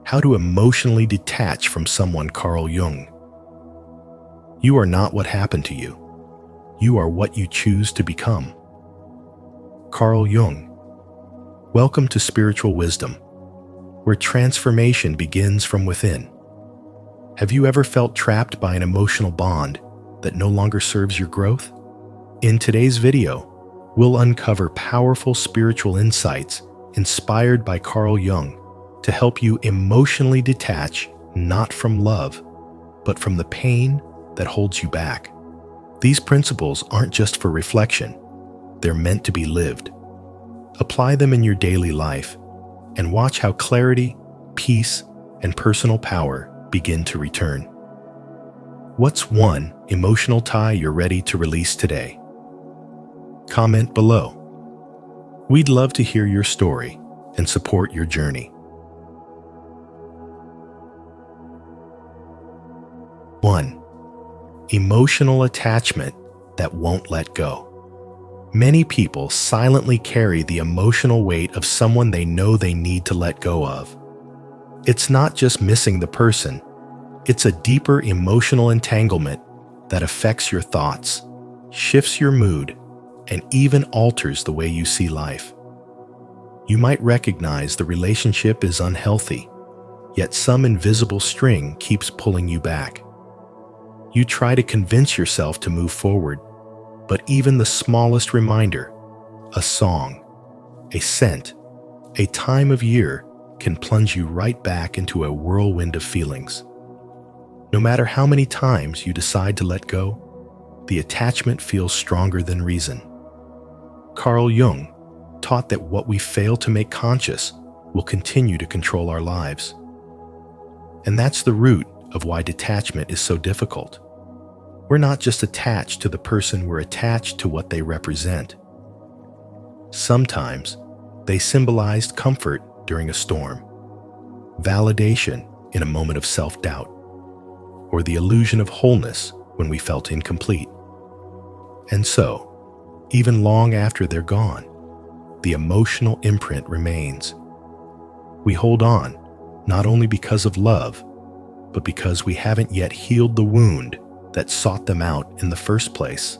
How to emotionally detach from someone. Carl Jung. You are not what happened to you. You are what you choose to become. Carl Jung. Welcome to Spiritual Wisdom, where transformation begins from within. Have you ever felt trapped by an emotional bond that no longer serves your growth? In today's video, we'll uncover powerful spiritual insights inspired by Carl Jung to help you emotionally detach not from love, but from the pain that holds you back. These principles aren't just for reflection, they're meant to be lived. Apply them in your daily life and watch how clarity, peace, and personal power begin to return. What's one emotional tie you're ready to release today? Comment below. We'd love to hear your story and support your journey. 1. Emotional attachment that won't let go. Many people silently carry the emotional weight of someone they know they need to let go of. It's not just missing the person, it's a deeper emotional entanglement that affects your thoughts, shifts your mood, and even alters the way you see life. You might recognize the relationship is unhealthy, yet some invisible string keeps pulling you back. You try to convince yourself to move forward, but even the smallest reminder, a song, a scent, a time of year can plunge you right back into a whirlwind of feelings. No matter how many times you decide to let go, the attachment feels stronger than reason. Carl Jung taught that what we fail to make conscious will continue to control our lives. And that's the root of why detachment is so difficult. We're not just attached to the person, we're attached to what they represent. Sometimes they symbolized comfort during a storm, validation in a moment of self-doubt, or the illusion of wholeness when we felt incomplete. And so, even long after they're gone, the emotional imprint remains. We hold on, not only because of love, but because we haven't yet healed the wound that sought them out in the first place.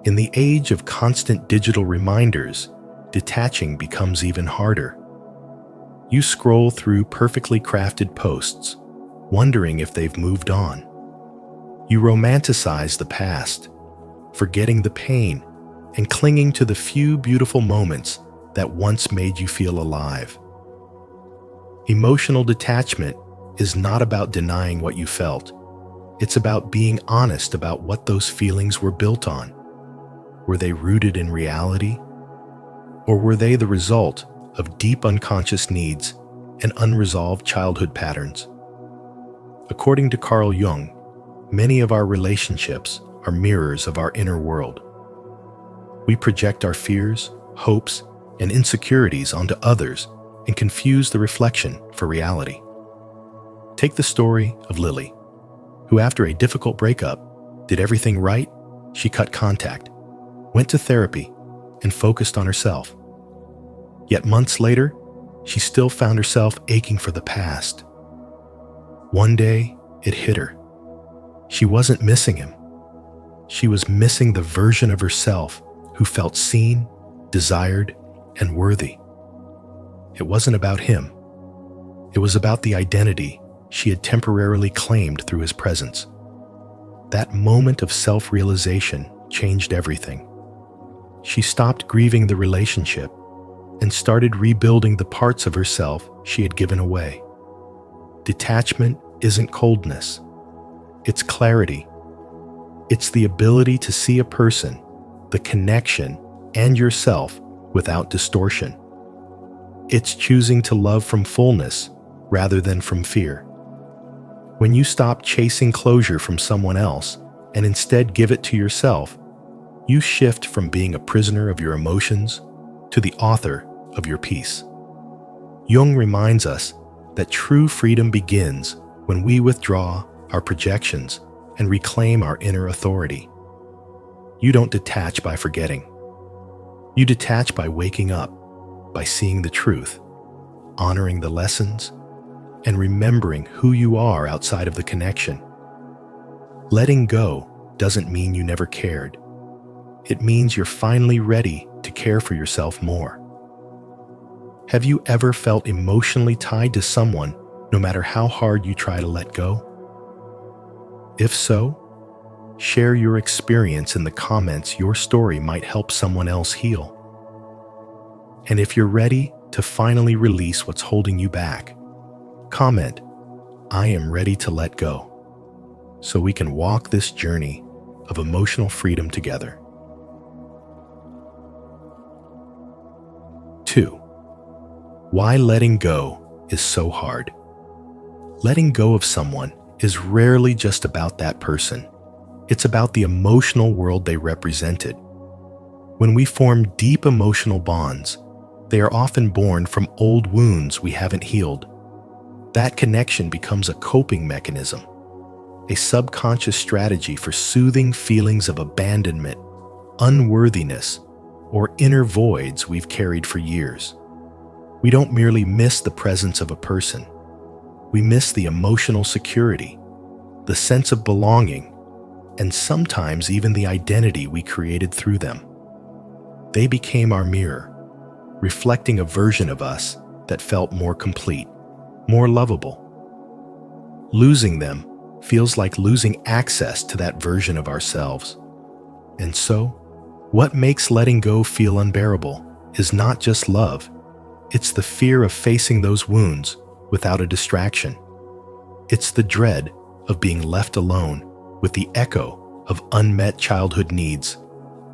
In the age of constant digital reminders, detaching becomes even harder. You scroll through perfectly crafted posts, wondering if they've moved on. You romanticize the past, forgetting the pain and clinging to the few beautiful moments that once made you feel alive. Emotional detachment is not about denying what you felt. It's about being honest about what those feelings were built on. Were they rooted in reality? Or were they the result of deep unconscious needs and unresolved childhood patterns? According to Carl Jung, many of our relationships are mirrors of our inner world. We project our fears, hopes, and insecurities onto others and confuse the reflection for reality. Take the story of Lily, who after a difficult breakup did everything right. She cut contact, went to therapy, and focused on herself. Yet months later, she still found herself aching for the past. One day, it hit her. She wasn't missing him. She was missing the version of herself who felt seen, desired, and worthy. It wasn't about him. It was about the identity she had temporarily claimed through his presence. That moment of self-realization changed everything. She stopped grieving the relationship and started rebuilding the parts of herself she had given away. Detachment isn't coldness. It's clarity. It's the ability to see a person, the connection, and yourself without distortion. It's choosing to love from fullness rather than from fear. When you stop chasing closure from someone else and instead give it to yourself, you shift from being a prisoner of your emotions to the author of your peace. Jung reminds us that true freedom begins when we withdraw our projections and reclaim our inner authority. You don't detach by forgetting. You detach by waking up, by seeing the truth, honoring the lessons, and remembering who you are outside of the connection. Letting go doesn't mean you never cared. It means you're finally ready to care for yourself more. Have you ever felt emotionally tied to someone no matter how hard you try to let go? If so, share your experience in the comments. Your story might help someone else heal. And if you're ready to finally release what's holding you back, comment, "I am ready to let go," so we can walk this journey of emotional freedom together. 2. Why letting go is so hard. Letting go of someone is rarely just about that person. It's about the emotional world they represented. When we form deep emotional bonds, they are often born from old wounds we haven't healed. That connection becomes a coping mechanism, a subconscious strategy for soothing feelings of abandonment, unworthiness, or inner voids we've carried for years. We don't merely miss the presence of a person. We miss the emotional security, the sense of belonging, and sometimes even the identity we created through them. They became our mirror, reflecting a version of us that felt more complete, more lovable. Losing them feels like losing access to that version of ourselves. And so, what makes letting go feel unbearable is not just love. It's the fear of facing those wounds without a distraction. It's the dread of being left alone with the echo of unmet childhood needs,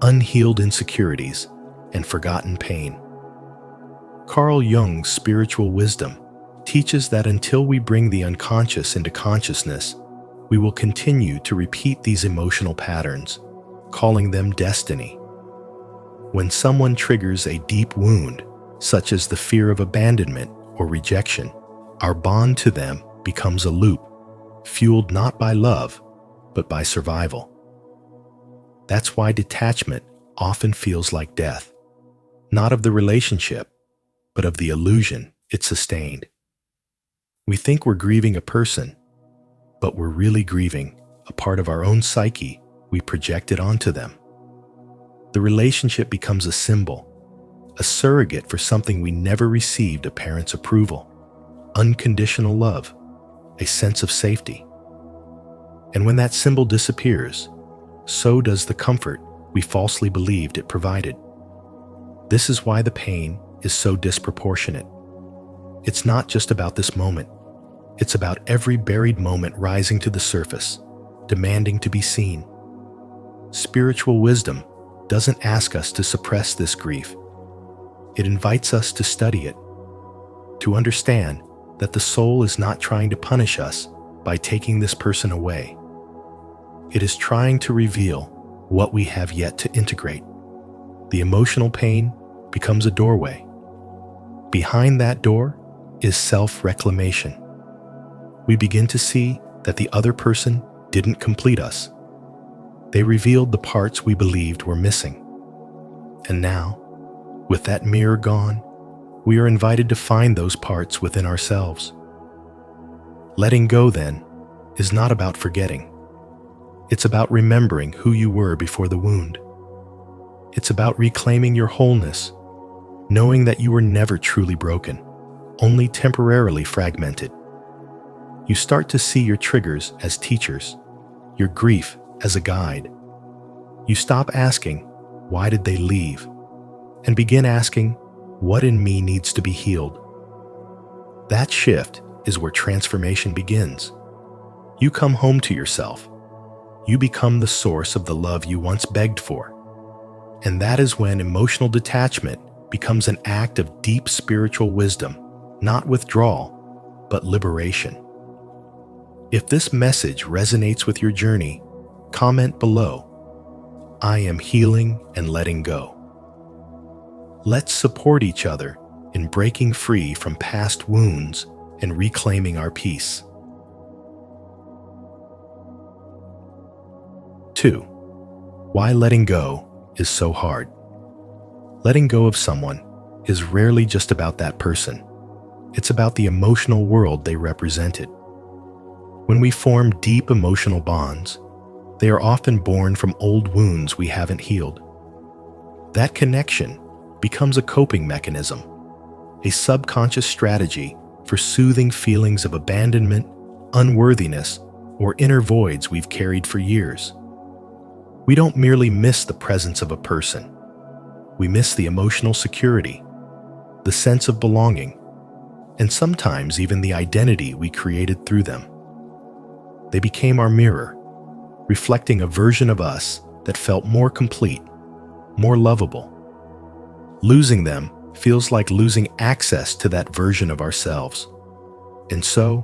unhealed insecurities, and forgotten pain. Carl Jung's spiritual wisdom teaches that until we bring the unconscious into consciousness, we will continue to repeat these emotional patterns, calling them destiny. When someone triggers a deep wound, such as the fear of abandonment or rejection, our bond to them becomes a loop, fueled not by love, but by survival. That's why detachment often feels like death, not of the relationship, but of the illusion it sustained. We think we're grieving a person, but we're really grieving a part of our own psyche we projected onto them. The relationship becomes a symbol, a surrogate for something we never received: a parent's approval, unconditional love, a sense of safety. And when that symbol disappears, so does the comfort we falsely believed it provided. This is why the pain is so disproportionate. It's not just about this moment. It's about every buried moment rising to the surface, demanding to be seen. Spiritual wisdom doesn't ask us to suppress this grief. It invites us to study it, to understand that the soul is not trying to punish us by taking this person away. It is trying to reveal what we have yet to integrate. The emotional pain becomes a doorway. Behind that door is self-reclamation. We begin to see that the other person didn't complete us. They revealed the parts we believed were missing. And now, with that mirror gone, we are invited to find those parts within ourselves. Letting go, then, is not about forgetting. It's about remembering who you were before the wound. It's about reclaiming your wholeness, knowing that you were never truly broken, only temporarily fragmented. You start to see your triggers as teachers, your grief as a guide. You stop asking, "Why did they leave?" and begin asking, "What in me needs to be healed?" That shift is where transformation begins. You come home to yourself. You become the source of the love you once begged for. And that is when emotional detachment becomes an act of deep spiritual wisdom, not withdrawal, but liberation. If this message resonates with your journey, comment below, "I am healing and letting go." Let's support each other in breaking free from past wounds and reclaiming our peace. 2. Why letting go is so hard. Letting go of someone is rarely just about that person. It's about the emotional world they represented. When we form deep emotional bonds, they are often born from old wounds we haven't healed. That connection becomes a coping mechanism, a subconscious strategy for soothing feelings of abandonment, unworthiness, or inner voids we've carried for years. We don't merely miss the presence of a person. We miss the emotional security, the sense of belonging, and sometimes even the identity we created through them. They became our mirror, reflecting a version of us that felt more complete, more lovable. Losing them feels like losing access to that version of ourselves. And so,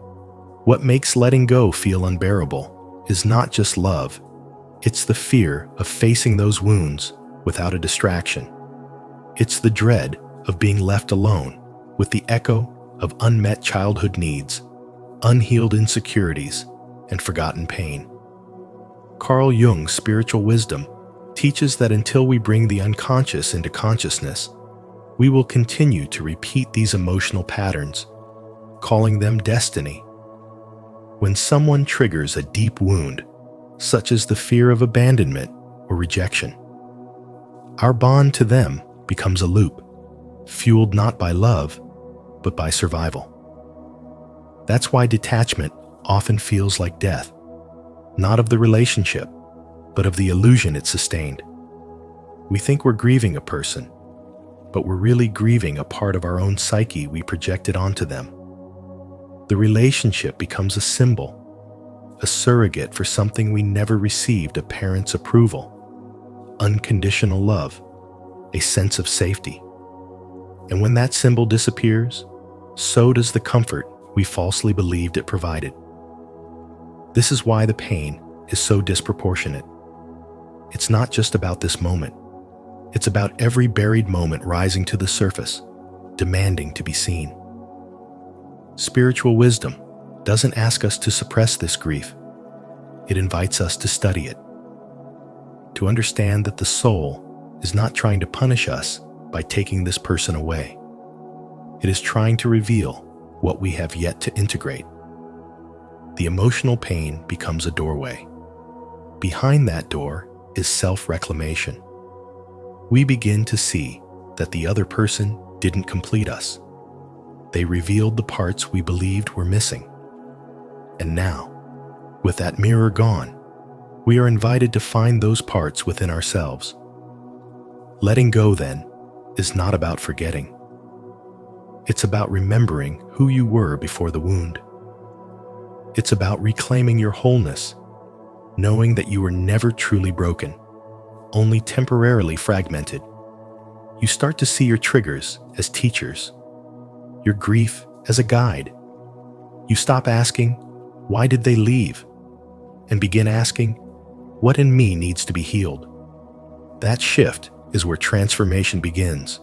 what makes letting go feel unbearable is not just love, it's the fear of facing those wounds without a distraction. It's the dread of being left alone with the echo of unmet childhood needs, unhealed insecurities, and forgotten pain. Carl Jung's spiritual wisdom teaches that until we bring the unconscious into consciousness, we will continue to repeat these emotional patterns, calling them destiny. When someone triggers a deep wound, such as the fear of abandonment or rejection, our bond to them becomes a loop, fueled not by love, but by survival. That's why detachment often feels like death, not of the relationship, but of the illusion it sustained. We think we're grieving a person, but we're really grieving a part of our own psyche we projected onto them. The relationship becomes a symbol, a surrogate for something we never received: a parent's approval, unconditional love, a sense of safety. And when that symbol disappears, so does the comfort we falsely believed it provided. This is why the pain is so disproportionate. It's not just about this moment. It's about every buried moment rising to the surface, demanding to be seen. Spiritual wisdom doesn't ask us to suppress this grief. It invites us to study it, to understand that the soul is not trying to punish us by taking this person away. It is trying to reveal what we have yet to integrate. The emotional pain becomes a doorway. Behind that door is self-reclamation. We begin to see that the other person didn't complete us. They revealed the parts we believed were missing. And now, with that mirror gone, we are invited to find those parts within ourselves. Letting go, then, is not about forgetting. It's about remembering who you were before the wound. It's about reclaiming your wholeness, knowing that you were never truly broken, only temporarily fragmented. You start to see your triggers as teachers, your grief as a guide. You stop asking, "Why did they leave?" and begin asking, "What in me needs to be healed?" That shift is where transformation begins.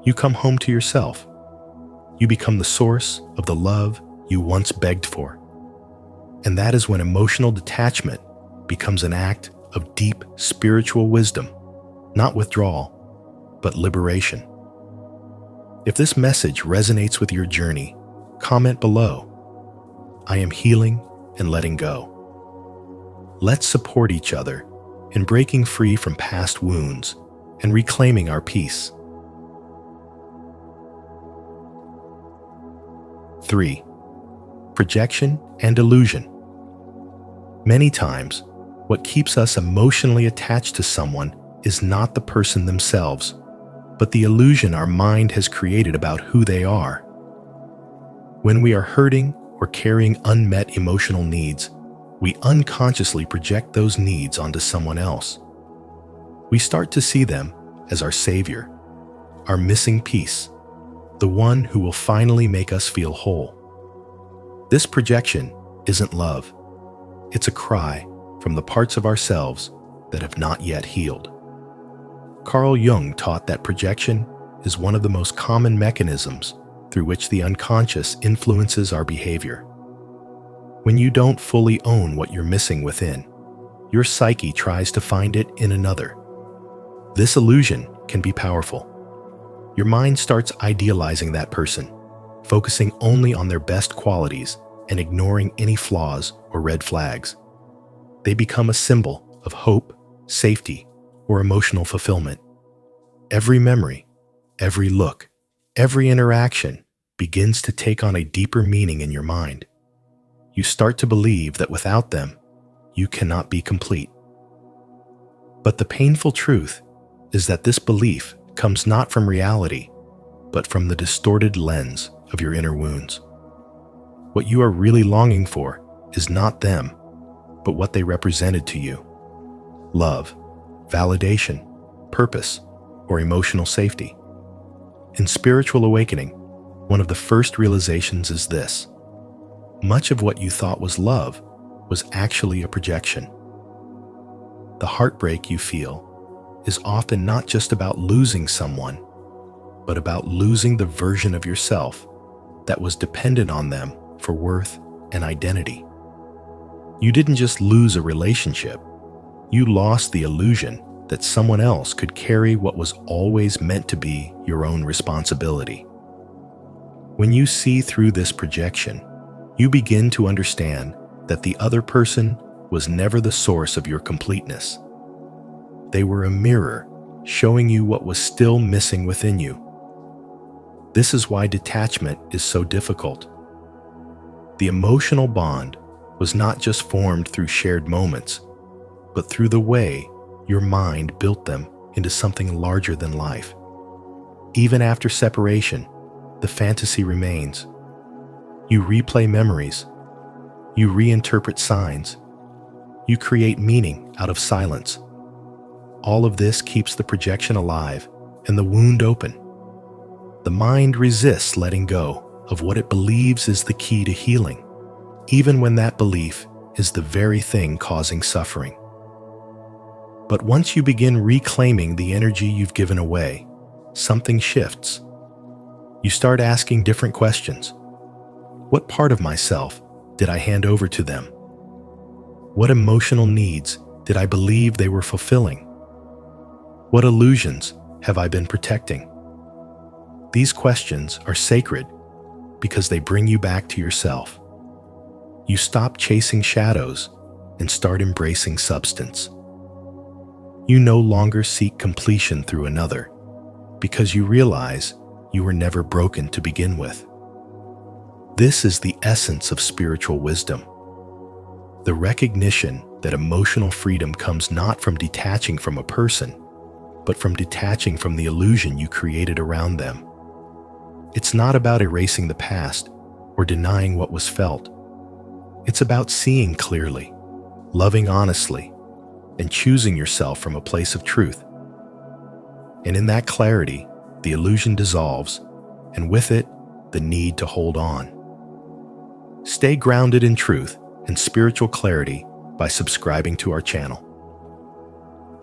You come home to yourself. You become the source of the love you once begged for. And that is when emotional detachment becomes an act of deep spiritual wisdom, not withdrawal, but liberation. If this message resonates with your journey, comment below. I am healing and letting go. Let's support each other in breaking free from past wounds and reclaiming our peace. 3. Projection and illusion. Many times, what keeps us emotionally attached to someone is not the person themselves, but the illusion our mind has created about who they are. When we are hurting or carrying unmet emotional needs, we unconsciously project those needs onto someone else. We start to see them as our savior, our missing piece, the one who will finally make us feel whole. This projection isn't love. It's a cry from the parts of ourselves that have not yet healed. Carl Jung taught that projection is one of the most common mechanisms through which the unconscious influences our behavior. When you don't fully own what you're missing within, your psyche tries to find it in another. This illusion can be powerful. Your mind starts idealizing that person, focusing only on their best qualities and ignoring any flaws or red flags. They become a symbol of hope, safety, or emotional fulfillment. Every memory, every look, every interaction begins to take on a deeper meaning in your mind. You start to believe that without them, you cannot be complete. But the painful truth is that this belief comes not from reality, but from the distorted lens of your inner wounds. What you are really longing for is not them, but what they represented to you: love, validation, purpose, or emotional safety. In spiritual awakening, one of the first realizations is this: much of what you thought was love was actually a projection. The heartbreak you feel is often not just about losing someone, but about losing the version of yourself that was dependent on them for worth and identity. You didn't just lose a relationship, you lost the illusion that someone else could carry what was always meant to be your own responsibility. When you see through this projection, you begin to understand that the other person was never the source of your completeness. They were a mirror showing you what was still missing within you. This is why detachment is so difficult. The emotional bond was not just formed through shared moments, but through the way your mind built them into something larger than life. Even after separation, the fantasy remains. You replay memories. You reinterpret signs. You create meaning out of silence. All of this keeps the projection alive and the wound open. The mind resists letting go of what it believes is the key to healing, even when that belief is the very thing causing suffering. But once you begin reclaiming the energy you've given away, something shifts. You start asking different questions. What part of myself did I hand over to them? What emotional needs did I believe they were fulfilling? What illusions have I been protecting? These questions are sacred because they bring you back to yourself. You stop chasing shadows and start embracing substance. You no longer seek completion through another because you realize you were never broken to begin with. This is the essence of spiritual wisdom. The recognition that emotional freedom comes not from detaching from a person, but from detaching from the illusion you created around them. It's not about erasing the past or denying what was felt. It's about seeing clearly, loving honestly, and choosing yourself from a place of truth. And in that clarity, the illusion dissolves, and with it, the need to hold on. Stay grounded in truth and spiritual clarity by subscribing to our channel.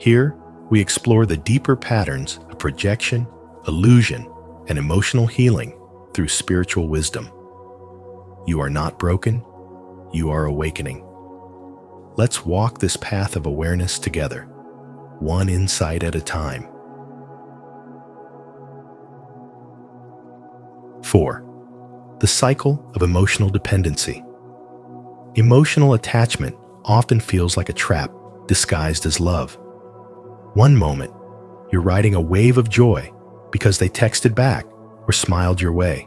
Here, we explore the deeper patterns of projection, illusion, and emotional healing through spiritual wisdom. You are not broken, you are awakening. Let's walk this path of awareness together, one insight at a time. 4. The cycle of emotional dependency. Emotional attachment often feels like a trap disguised as love. One moment, you're riding a wave of joy because they texted back or smiled your way.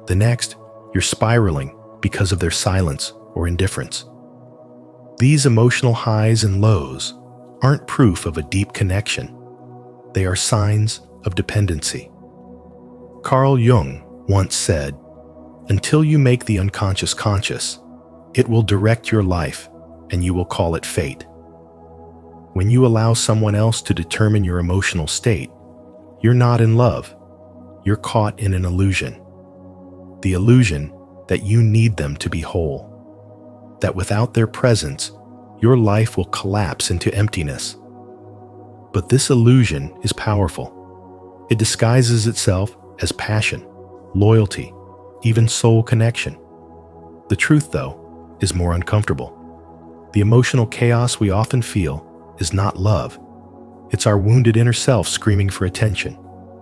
The next, you're spiraling because of their silence or indifference. These emotional highs and lows aren't proof of a deep connection. They are signs of dependency. Carl Jung once said, "Until you make the unconscious conscious, it will direct your life and you will call it fate." When you allow someone else to determine your emotional state, you're not in love. You're caught in an illusion. The illusion that you need them to be whole. That without their presence, your life will collapse into emptiness. But this illusion is powerful. It disguises itself as passion, loyalty, even soul connection. The truth, though, is more uncomfortable. The emotional chaos we often feel is not love. It's our wounded inner self screaming for attention,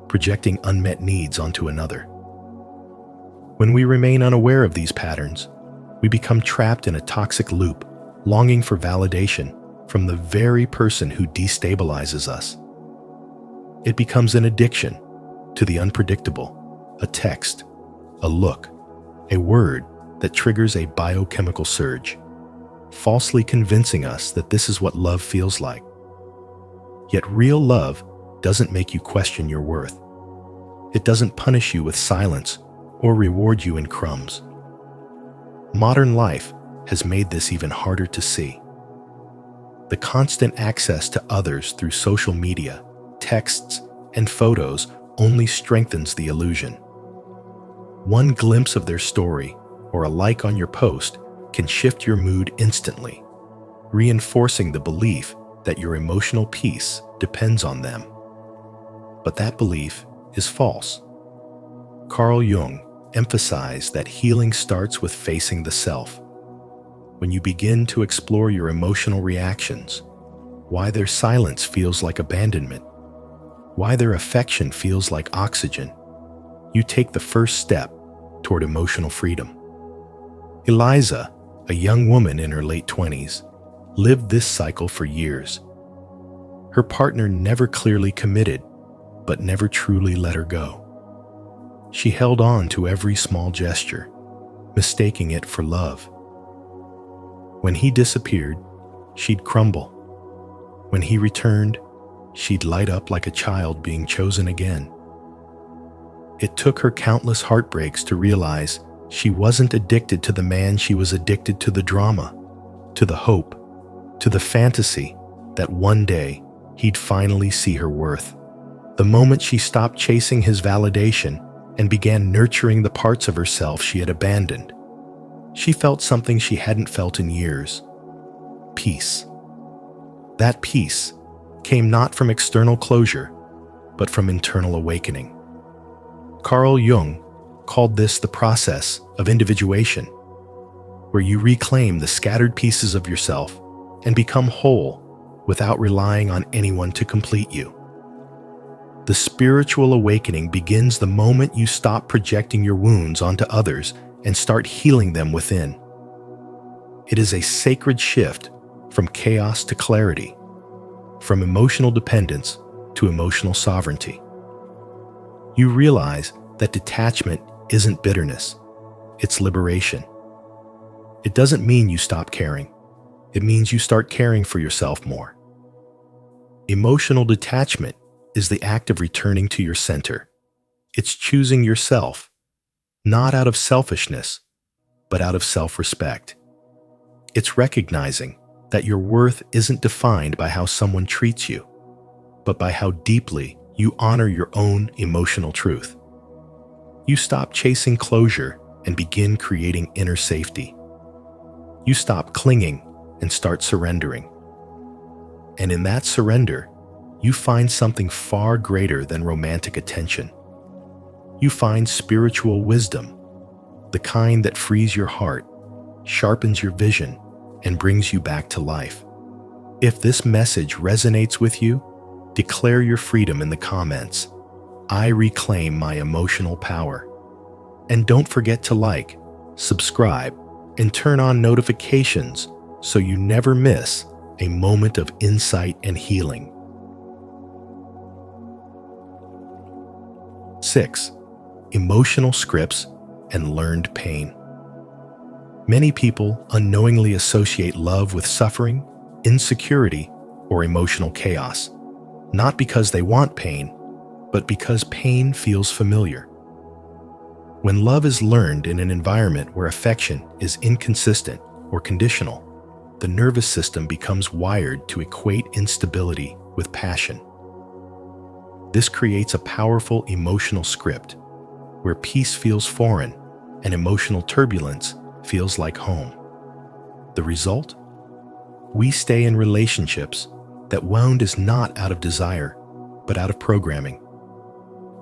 projecting unmet needs onto another. When we remain unaware of these patterns, we become trapped in a toxic loop, longing for validation from the very person who destabilizes us. It becomes an addiction to the unpredictable, a text, a look, a word that triggers a biochemical surge, falsely convincing us that this is what love feels like. Yet real love doesn't make you question your worth. It doesn't punish you with silence or reward you in crumbs. Modern life has made this even harder to see. The constant access to others through social media, texts, and photos only strengthens the illusion. One glimpse of their story or a like on your post can shift your mood instantly, reinforcing the belief that your emotional peace depends on them. But that belief is false. Carl Jung emphasized that healing starts with facing the self. When you begin to explore your emotional reactions, why their silence feels like abandonment, why their affection feels like oxygen, you take the first step toward emotional freedom. Eliza, a young woman in her late 20s, lived this cycle for years. Her partner never clearly committed, but never truly let her go. She held on to every small gesture, mistaking it for love. When he disappeared, she'd crumble. When he returned, she'd light up like a child being chosen again. It took her countless heartbreaks to realize she wasn't addicted to the man, she was addicted to the drama, to the hope, to the fantasy that one day he'd finally see her worth. The moment she stopped chasing his validation and began nurturing the parts of herself she had abandoned, she felt something she hadn't felt in years: peace. That peace came not from external closure, but from internal awakening. Carl Jung called this the process of individuation, where you reclaim the scattered pieces of yourself and become whole without relying on anyone to complete you. The spiritual awakening begins the moment you stop projecting your wounds onto others and start healing them within. It is a sacred shift from chaos to clarity, from emotional dependence to emotional sovereignty. You realize that detachment isn't bitterness, it's liberation. It doesn't mean you stop caring. It means you start caring for yourself more. Emotional detachment is the act of returning to your center. It's choosing yourself, not out of selfishness, but out of self-respect. It's recognizing that your worth isn't defined by how someone treats you, but by how deeply you honor your own emotional truth. You stop chasing closure and begin creating inner safety. You stop clinging and start surrendering. And in that surrender, you find something far greater than romantic attention. You find spiritual wisdom, the kind that frees your heart, sharpens your vision, and brings you back to life. If this message resonates with you, declare your freedom in the comments. I reclaim my emotional power. And don't forget to like, subscribe, and turn on notifications so you never miss a moment of insight and healing. 6. Emotional scripts and learned pain. Many people unknowingly associate love with suffering, insecurity, or emotional chaos, not because they want pain, but because pain feels familiar. When love is learned in an environment where affection is inconsistent or conditional, the nervous system becomes wired to equate instability with passion. This creates a powerful emotional script where peace feels foreign and emotional turbulence feels like home. The result? We stay in relationships that wound is not out of desire, but out of programming.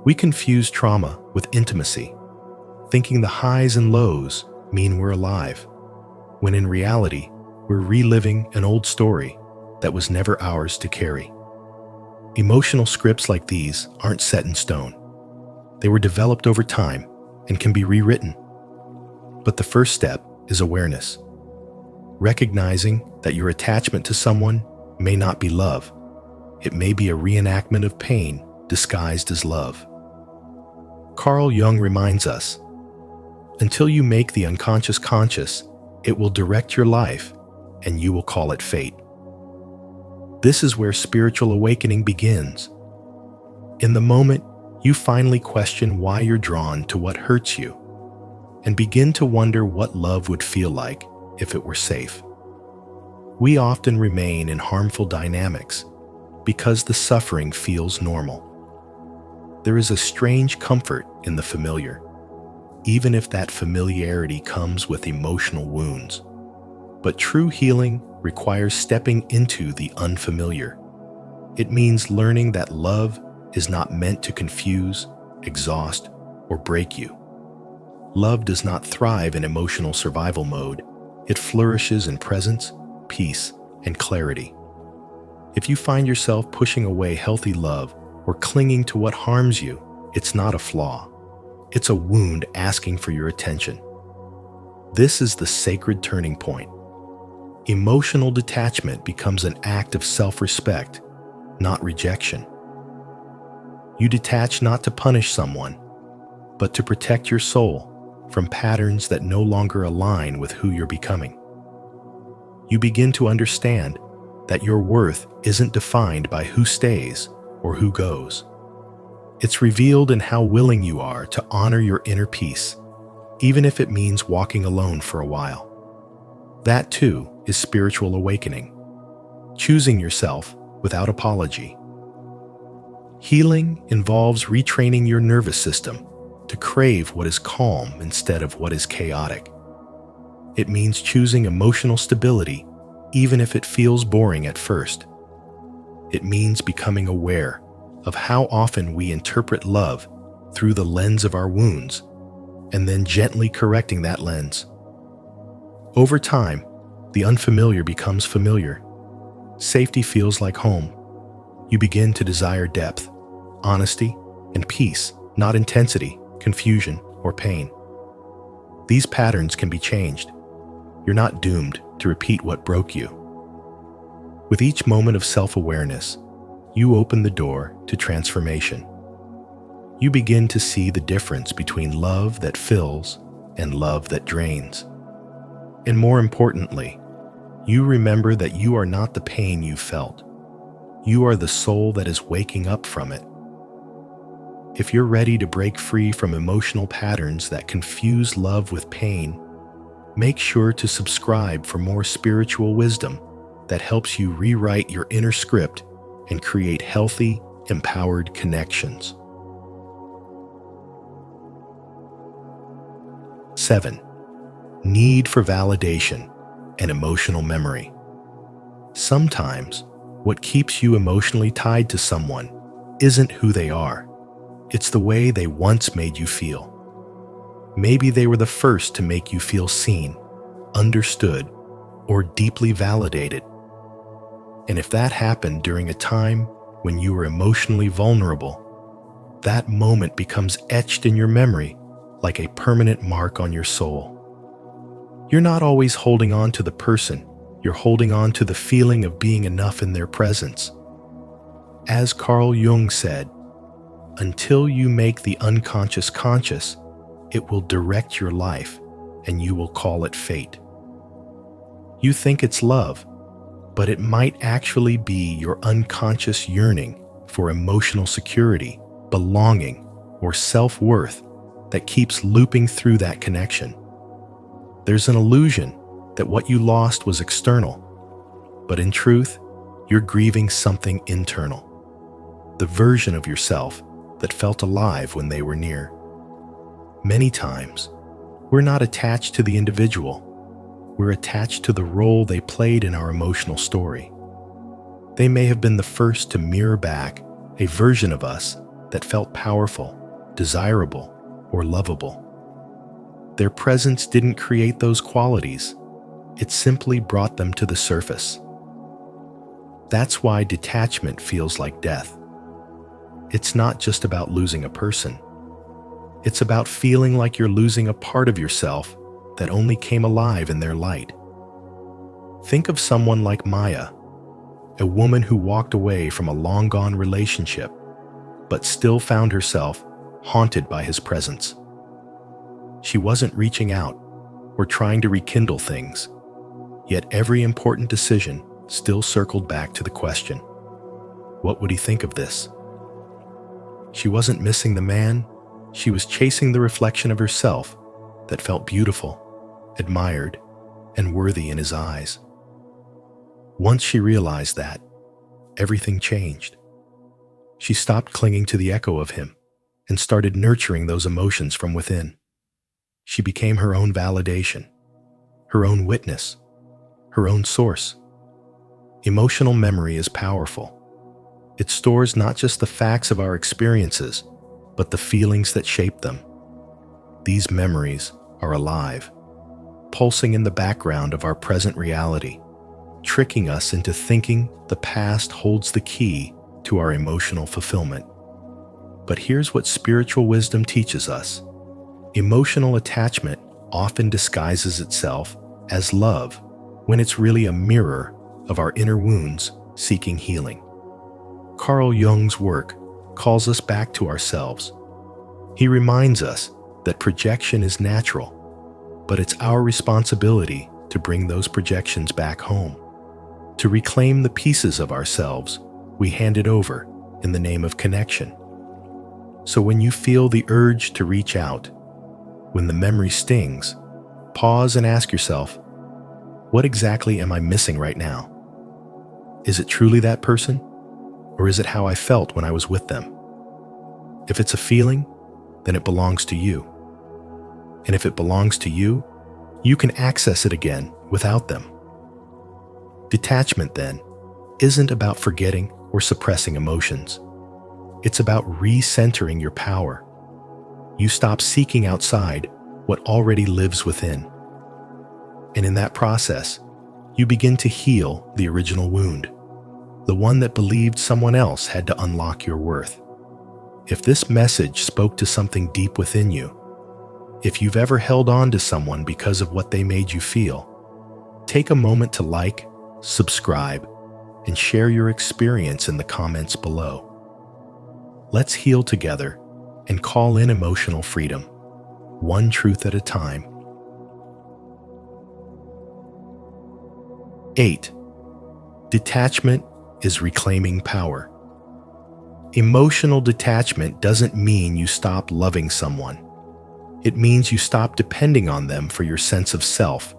We confuse trauma with intimacy, thinking the highs and lows mean we're alive, when in reality, we're reliving an old story that was never ours to carry. Emotional scripts like these aren't set in stone. They were developed over time and can be rewritten But the first step is awareness, recognizing that your attachment to someone may not be love. It may be a reenactment of pain disguised as love. Carl Jung reminds us, until you make the unconscious conscious, it will direct your life, and you will call it fate. This is where spiritual awakening begins. In the moment, you finally question why you're drawn to what hurts you, and begin to wonder what love would feel like if it were safe. We often remain in harmful dynamics because the suffering feels normal. There is a strange comfort in the familiar, even if that familiarity comes with emotional wounds. But true healing requires stepping into the unfamiliar. It means learning that love is not meant to confuse, exhaust, or break you. Love does not thrive in emotional survival mode. It flourishes in presence, peace, and clarity. If you find yourself pushing away healthy love or clinging to what harms you, it's not a flaw. It's a wound asking for your attention. This is the sacred turning point. Emotional detachment becomes an act of self-respect, not rejection. You detach not to punish someone, but to protect your soul from patterns that no longer align with who you're becoming. You begin to understand that your worth isn't defined by who stays or who goes. It's revealed in how willing you are to honor your inner peace, even if it means walking alone for a while. That too is spiritual awakening, choosing yourself without apology. Healing involves retraining your nervous system to crave what is calm instead of what is chaotic. It means choosing emotional stability even if it feels boring at first. It means becoming aware of how often we interpret love through the lens of our wounds, and then gently correcting that lens. Over time, the unfamiliar becomes familiar. Safety feels like home. You begin to desire depth, honesty, and peace, not intensity, confusion, or pain. These patterns can be changed. You're not doomed to repeat what broke you. With each moment of self-awareness, you open the door to transformation. You begin to see the difference between love that fills and love that drains. And more importantly, you remember that you are not the pain you felt. You are the soul that is waking up from it. If you're ready to break free from emotional patterns that confuse love with pain, make sure to subscribe for more spiritual wisdom that helps you rewrite your inner script and create healthy, empowered connections. 7. Need for validation and emotional memory. Sometimes, what keeps you emotionally tied to someone isn't who they are. It's the way they once made you feel. Maybe they were the first to make you feel seen, understood, or deeply validated. And if that happened during a time when you were emotionally vulnerable, that moment becomes etched in your memory like a permanent mark on your soul. You're not always holding on to the person, you're holding on to the feeling of being enough in their presence. As Carl Jung said, until you make the unconscious conscious, it will direct your life and you will call it fate. You think it's love, but it might actually be your unconscious yearning for emotional security, belonging, or self-worth that keeps looping through that connection. There's an illusion that what you lost was external, but in truth, you're grieving something internal, the version of yourself that felt alive when they were near. Many times, we're not attached to the individual. We're attached to the role they played in our emotional story. They may have been the first to mirror back a version of us that felt powerful, desirable, or lovable. Their presence didn't create those qualities. It simply brought them to the surface. That's why detachment feels like death. It's not just about losing a person. It's about feeling like you're losing a part of yourself that only came alive in their light. Think of someone like Maya, a woman who walked away from a long-gone relationship, but still found herself haunted by his presence. She wasn't reaching out or trying to rekindle things, yet every important decision still circled back to the question, what would he think of this? She wasn't missing the man, she was chasing the reflection of herself that felt beautiful, admired, and worthy in his eyes. Once she realized that, everything changed. She stopped clinging to the echo of him and started nurturing those emotions from within. She became her own validation, her own witness, her own source. Emotional memory is powerful. It stores not just the facts of our experiences, but the feelings that shape them. These memories are alive, pulsing in the background of our present reality, tricking us into thinking the past holds the key to our emotional fulfillment. But here's what spiritual wisdom teaches us. Emotional attachment often disguises itself as love when it's really a mirror of our inner wounds seeking healing. Carl Jung's work calls us back to ourselves. He reminds us that projection is natural, but it's our responsibility to bring those projections back home, to reclaim the pieces of ourselves we handed over in the name of connection. So when you feel the urge to reach out, when the memory stings, pause and ask yourself, what exactly am I missing right now? Is it truly that person? Or is it how I felt when I was with them? If it's a feeling, then it belongs to you. And if it belongs to you, you can access it again without them. Detachment, then, isn't about forgetting or suppressing emotions. It's about recentering your power. You stop seeking outside what already lives within. And in that process, you begin to heal the original wound, the one that believed someone else had to unlock your worth. If this message spoke to something deep within you, if you've ever held on to someone because of what they made you feel, take a moment to like, subscribe, and share your experience in the comments below. Let's heal together and call in emotional freedom, one truth at a time. 8. Detachment is reclaiming power. Emotional detachment doesn't mean you stop loving someone. It means you stop depending on them for your sense of self.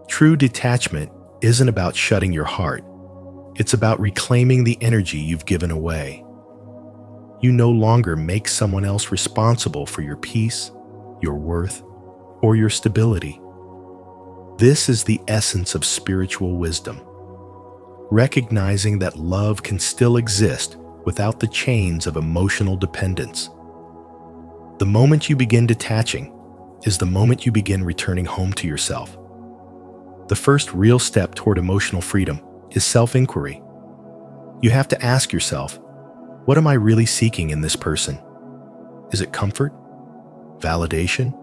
True detachment isn't about shutting your heart. It's about reclaiming the energy you've given away. You no longer make someone else responsible for your peace, your worth, or your stability. This is the essence of spiritual wisdom. Recognizing that love can still exist without the chains of emotional dependence. The moment you begin detaching is the moment you begin returning home to yourself. The first real step toward emotional freedom is self-inquiry. You have to ask yourself, what am I really seeking in this person? Is it comfort? Validation?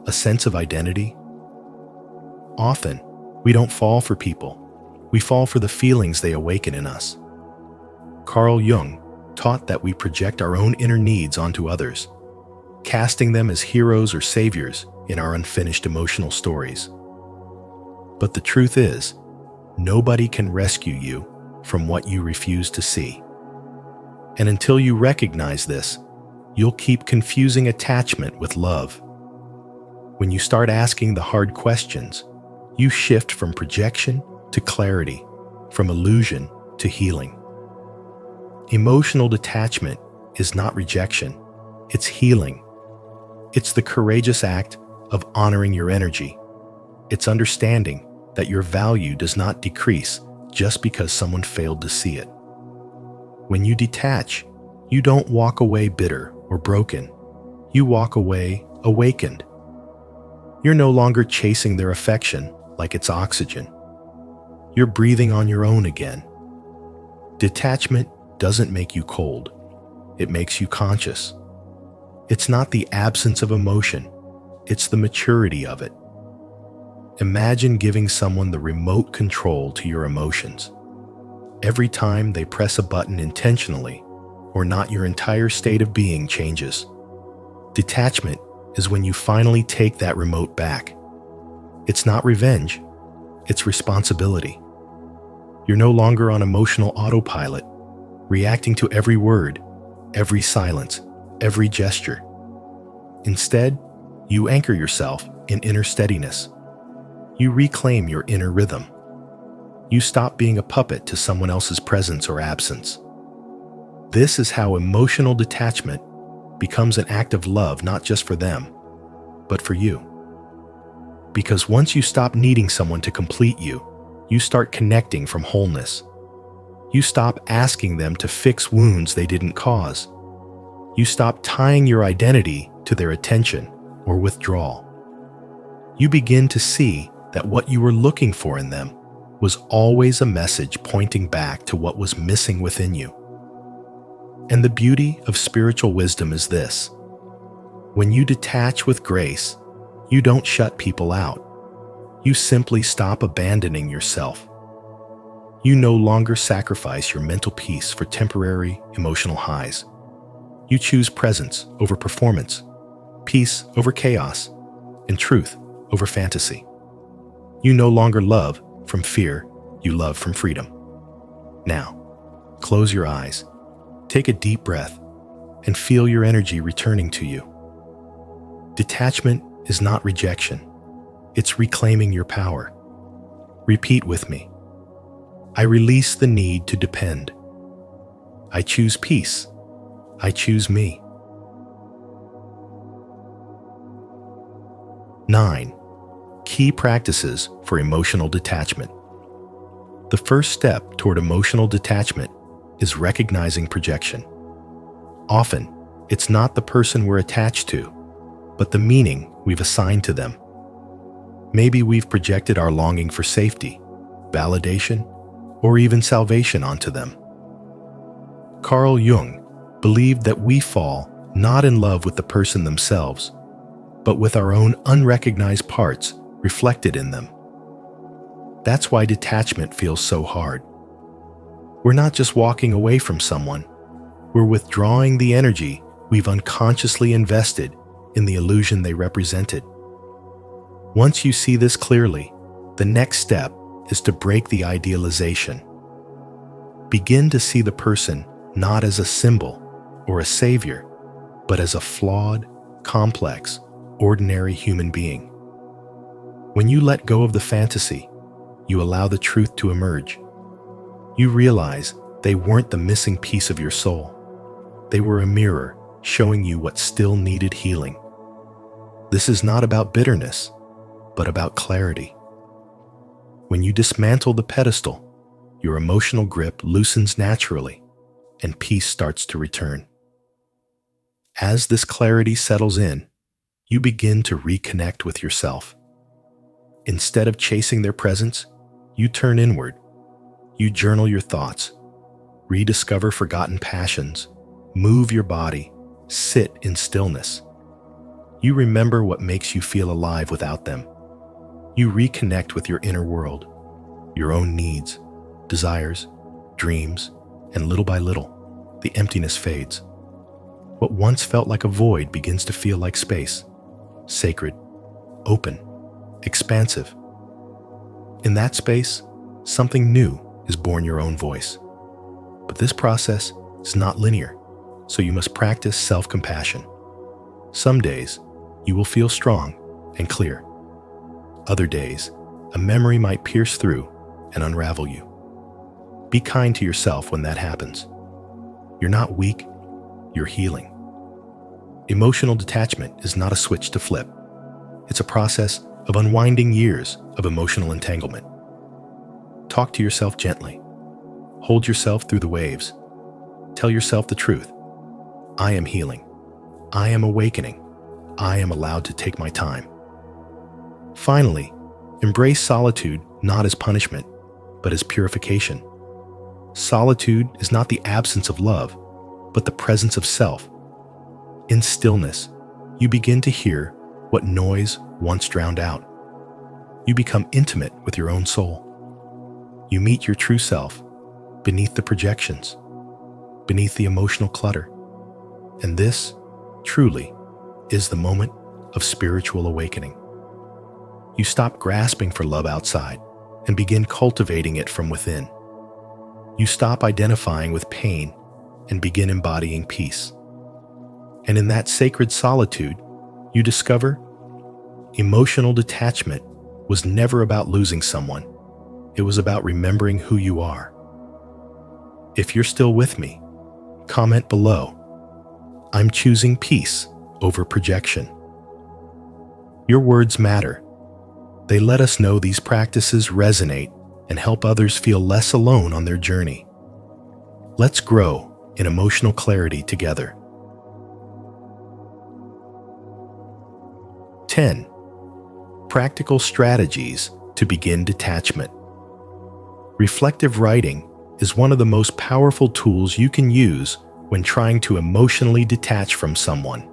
A sense of identity? Often, we don't fall for people. We fall for the feelings they awaken in us. Carl Jung taught that we project our own inner needs onto others, casting them as heroes or saviors in our unfinished emotional stories. But the truth is, nobody can rescue you from what you refuse to see. And until you recognize this, you'll keep confusing attachment with love. When you start asking the hard questions, you shift from projection to clarity, from illusion to healing. Emotional detachment is not rejection, it's healing. It's the courageous act of honoring your energy. It's understanding that your value does not decrease just because someone failed to see it. When you detach, you don't walk away bitter or broken. You walk away awakened. You're no longer chasing their affection like it's oxygen. You're breathing on your own again. Detachment doesn't make you cold. It makes you conscious. It's not the absence of emotion. it's the maturity of it. Imagine giving someone the remote control to your emotions. Every time they press a button intentionally or not, your entire state of being changes. Detachment is when you finally take that remote back. It's not revenge, it's responsibility. You're no longer on emotional autopilot, reacting to every word, every silence, every gesture. Instead, you anchor yourself in inner steadiness. You reclaim your inner rhythm. You stop being a puppet to someone else's presence or absence. This is how emotional detachment becomes an act of love, not just for them, but for you. Because once you stop needing someone to complete you, you start connecting from wholeness. You stop asking them to fix wounds they didn't cause. You stop tying your identity to their attention or withdrawal. You begin to see that what you were looking for in them was always a message pointing back to what was missing within you. And the beauty of spiritual wisdom is this: when you detach with grace, you don't shut people out. You simply stop abandoning yourself. You no longer sacrifice your mental peace for temporary emotional highs. You choose presence over performance, peace over chaos, and truth over fantasy. You no longer love from fear, you love from freedom. Now, close your eyes, take a deep breath, and feel your energy returning to you. Detachment is not rejection, it's reclaiming your power. Repeat with me. I release the need to depend. I choose peace. I choose me. 9. Key practices for emotional detachment. The first step toward emotional detachment is recognizing projection. Often, it's not the person we're attached to, but the meaning we've assigned to them. Maybe we've projected our longing for safety, validation, or even salvation onto them. Carl Jung believed that we fall not in love with the person themselves, but with our own unrecognized parts reflected in them. That's why detachment feels so hard. We're not just walking away from someone, we're withdrawing the energy we've unconsciously invested in the illusion they represented. Once you see this clearly, the next step is to break the idealization. Begin to see the person not as a symbol or a savior, but as a flawed, complex, ordinary human being. When you let go of the fantasy, you allow the truth to emerge. You realize they weren't the missing piece of your soul. They were a mirror showing you what still needed healing. This is not about bitterness, but about clarity. When you dismantle the pedestal, your emotional grip loosens naturally, and peace starts to return. As this clarity settles in, you begin to reconnect with yourself. Instead of chasing their presence, you turn inward. You journal your thoughts, rediscover forgotten passions, move your body, sit in stillness. You remember what makes you feel alive without them. You reconnect with your inner world, your own needs, desires, dreams, and little by little, the emptiness fades. What once felt like a void begins to feel like space, sacred, open, expansive. In that space, something new is born, your own voice. But this process is not linear, so you must practice self-compassion. Some days, you will feel strong and clear. Other days, a memory might pierce through and unravel you. Be kind to yourself when that happens. You're not weak, you're healing. Emotional detachment is not a switch to flip. It's a process of unwinding years of emotional entanglement. Talk to yourself gently. Hold yourself through the waves. Tell yourself the truth. I am healing. I am awakening. I am allowed to take my time. Finally, embrace solitude not as punishment, but as purification. Solitude is not the absence of love, but the presence of self. In stillness, you begin to hear what noise once drowned out. You become intimate with your own soul. You meet your true self beneath the projections, beneath the emotional clutter. And this, truly, is the moment of spiritual awakening. You stop grasping for love outside and begin cultivating it from within. You stop identifying with pain and begin embodying peace. And in that sacred solitude, you discover emotional detachment was never about losing someone. It was about remembering who you are. If you're still with me, comment below. I'm choosing peace over projection. Your words matter. They let us know these practices resonate and help others feel less alone on their journey. Let's grow in emotional clarity together. 10. Practical strategies to begin detachment. Reflective writing is one of the most powerful tools you can use when trying to emotionally detach from someone.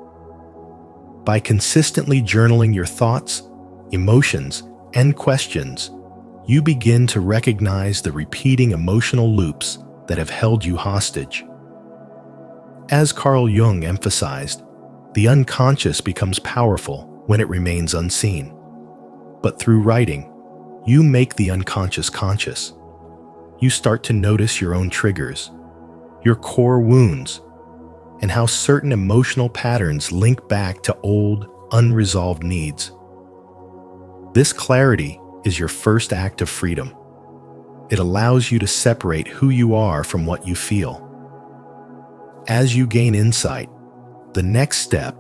By consistently journaling your thoughts, emotions, and questions, you begin to recognize the repeating emotional loops that have held you hostage. As Carl Jung emphasized, the unconscious becomes powerful when it remains unseen. But through writing, you make the unconscious conscious. You start to notice your own triggers, your core wounds, and how certain emotional patterns link back to old, unresolved needs. This clarity is your first act of freedom. It allows you to separate who you are from what you feel. As you gain insight, the next step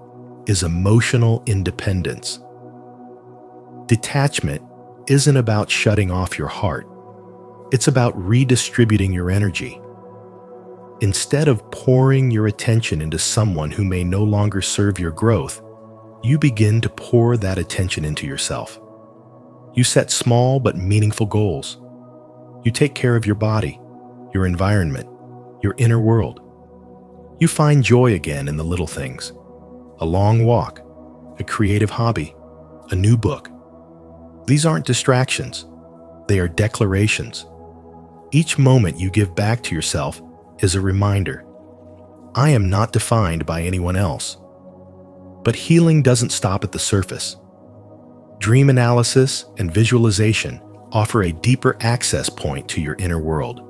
is emotional independence. Detachment isn't about shutting off your heart. It's about redistributing your energy. Instead of pouring your attention into someone who may no longer serve your growth, you begin to pour that attention into yourself. You set small but meaningful goals. You take care of your body, your environment, your inner world. You find joy again in the little things. A long walk, a creative hobby, a new book. These aren't distractions. They are declarations. Each moment you give back to yourself is a reminder. I am not defined by anyone else. But healing doesn't stop at the surface. Dream analysis and visualization offer a deeper access point to your inner world.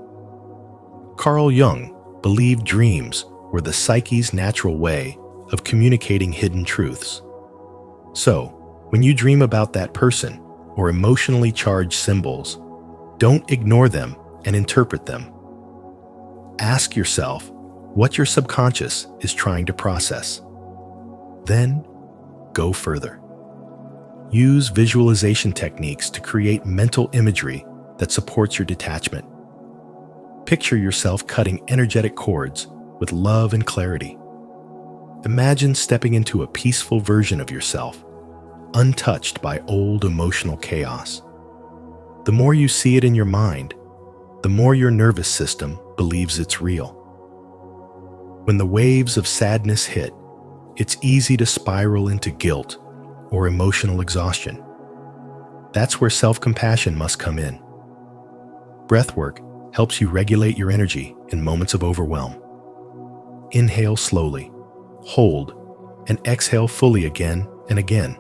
Carl Jung believed dreams were the psyche's natural way of communicating hidden truths. So, when you dream about that person or emotionally charged symbols, don't ignore them and interpret them. Ask yourself what your subconscious is trying to process. Then, go further. Use visualization techniques to create mental imagery that supports your detachment. Picture yourself cutting energetic cords with love and clarity. Imagine stepping into a peaceful version of yourself, untouched by old emotional chaos. The more you see it in your mind, the more your nervous system believes it's real. When the waves of sadness hit, it's easy to spiral into guilt or emotional exhaustion. That's where self-compassion must come in. Breathwork helps you regulate your energy in moments of overwhelm. Inhale slowly, hold, and exhale fully again and again.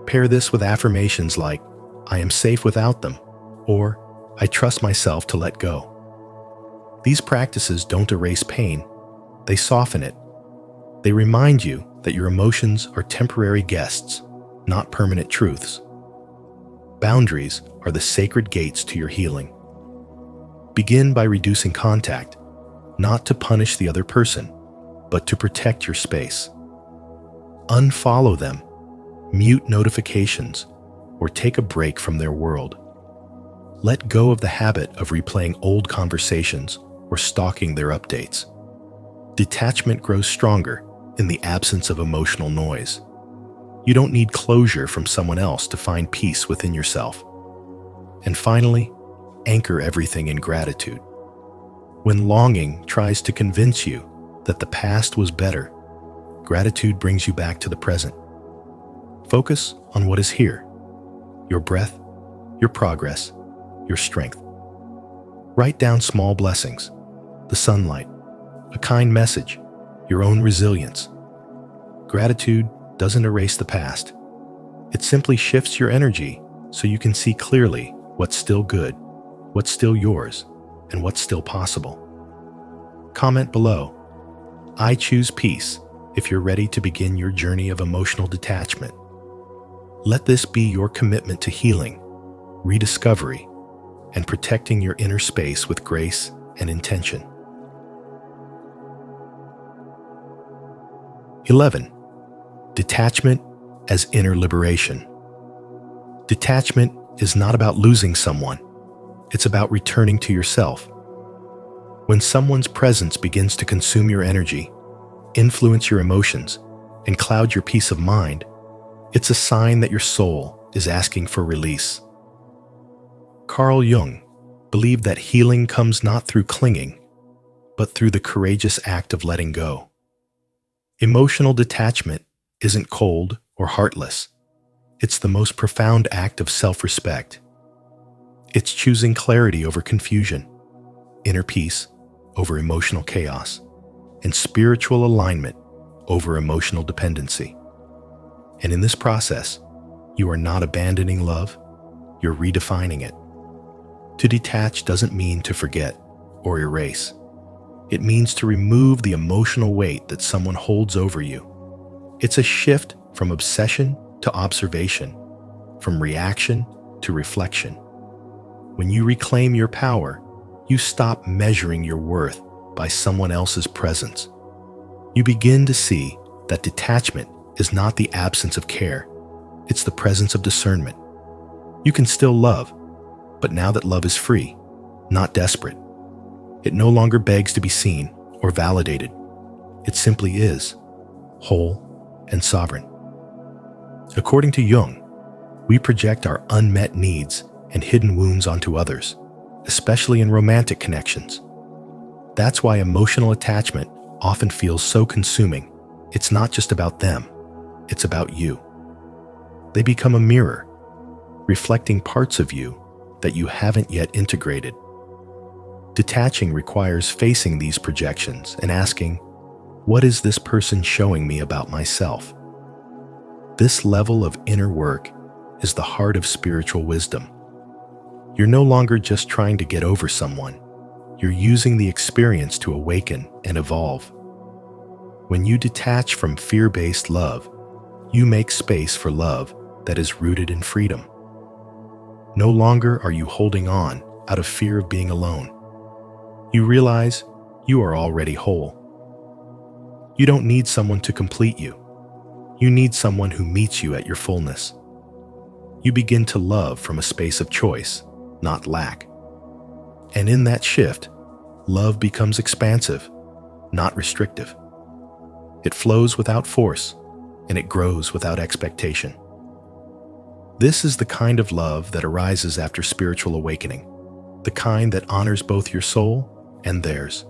Pair this with affirmations like, I am safe without them, or I trust myself to let go. These practices don't erase pain, they soften it. They remind you that your emotions are temporary guests, not permanent truths. Boundaries are the sacred gates to your healing. Begin by reducing contact, not to punish the other person, but to protect your space. Unfollow them, mute notifications, or take a break from their world. Let go of the habit of replaying old conversations or stalking their updates. Detachment grows stronger in the absence of emotional noise. You don't need closure from someone else to find peace within yourself. And finally, anchor everything in gratitude. When longing tries to convince you that the past was better, gratitude brings you back to the present. Focus on what is here: your breath, your progress, your strength. Write down small blessings: the sunlight, a kind message, your own resilience. Gratitude doesn't erase the past. It simply shifts your energy so you can see clearly what's still good, what's still yours, and what's still possible. Comment below, "I choose peace," if you're ready to begin your journey of emotional detachment. Let this be your commitment to healing, rediscovery, and protecting your inner space with grace and intention. 11. Detachment as inner liberation. Detachment is not about losing someone. It's about returning to yourself. When someone's presence begins to consume your energy, influence your emotions, and cloud your peace of mind, it's a sign that your soul is asking for release. Carl Jung believed that healing comes not through clinging, but through the courageous act of letting go. Emotional detachment isn't cold or heartless. It's the most profound act of self-respect. It's choosing clarity over confusion, inner peace over emotional chaos, and spiritual alignment over emotional dependency. And in this process, you are not abandoning love, you're redefining it. To detach doesn't mean to forget or erase. It means to remove the emotional weight that someone holds over you. It's a shift from obsession to observation, from reaction to reflection. When you reclaim your power, you stop measuring your worth by someone else's presence. You begin to see that detachment is not the absence of care, it's the presence of discernment. You can still love, but now that love is free, not desperate. It no longer begs to be seen or validated. It simply is, whole and sovereign. According to Jung, we project our unmet needs and hidden wounds onto others, especially in romantic connections. That's why emotional attachment often feels so consuming. It's not just about them, it's about you. They become a mirror, reflecting parts of you that you haven't yet integrated. Detaching requires facing these projections and asking, what is this person showing me about myself? This level of inner work is the heart of spiritual wisdom. You're no longer just trying to get over someone. You're using the experience to awaken and evolve. When you detach from fear-based love, you make space for love that is rooted in freedom. No longer are you holding on out of fear of being alone. You realize you are already whole. You don't need someone to complete you. You need someone who meets you at your fullness. You begin to love from a space of choice, not lack. And in that shift, love becomes expansive, not restrictive. It flows without force, and it grows without expectation. This is the kind of love that arises after spiritual awakening, the kind that honors both your soul and theirs.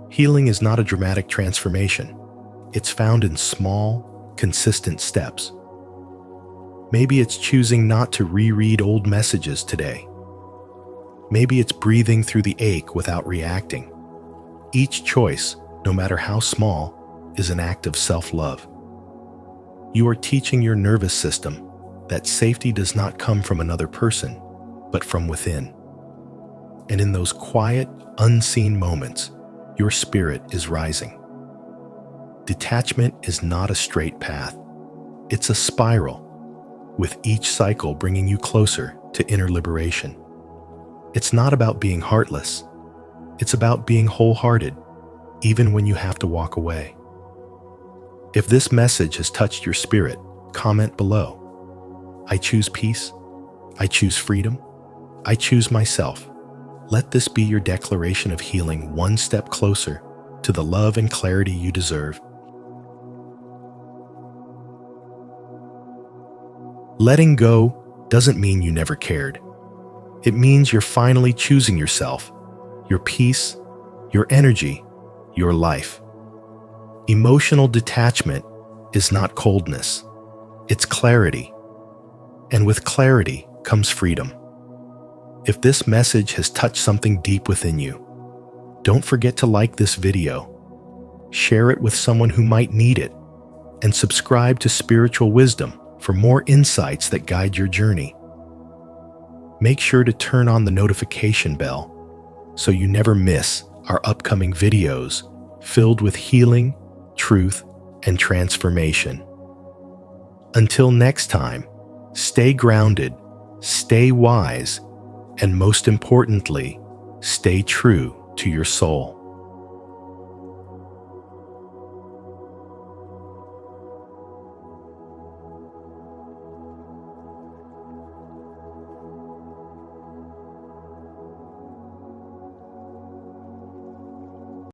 Healing is not a dramatic transformation. It's found in small, consistent steps. Maybe it's choosing not to reread old messages today. Maybe it's breathing through the ache without reacting. Each choice, no matter how small, is an act of self-love. You are teaching your nervous system that safety does not come from another person, but from within. And in those quiet, unseen moments, your spirit is rising. Detachment is not a straight path. It's a spiral, with each cycle bringing you closer to inner liberation. It's not about being heartless. It's about being wholehearted, even when you have to walk away. If this message has touched your spirit, comment below. I choose peace. I choose freedom. I choose myself. Let this be your declaration of healing, one step closer to the love and clarity you deserve. Letting go doesn't mean you never cared. It means you're finally choosing yourself, your peace, your energy, your life. Emotional detachment is not coldness. It's clarity. And with clarity comes freedom. If this message has touched something deep within you, don't forget to like this video, share it with someone who might need it, and subscribe to Spiritual Wisdom for more insights that guide your journey. Make sure to turn on the notification bell so you never miss our upcoming videos filled with healing, truth, and transformation. Until next time, stay grounded, stay wise, and most importantly, stay true to your soul.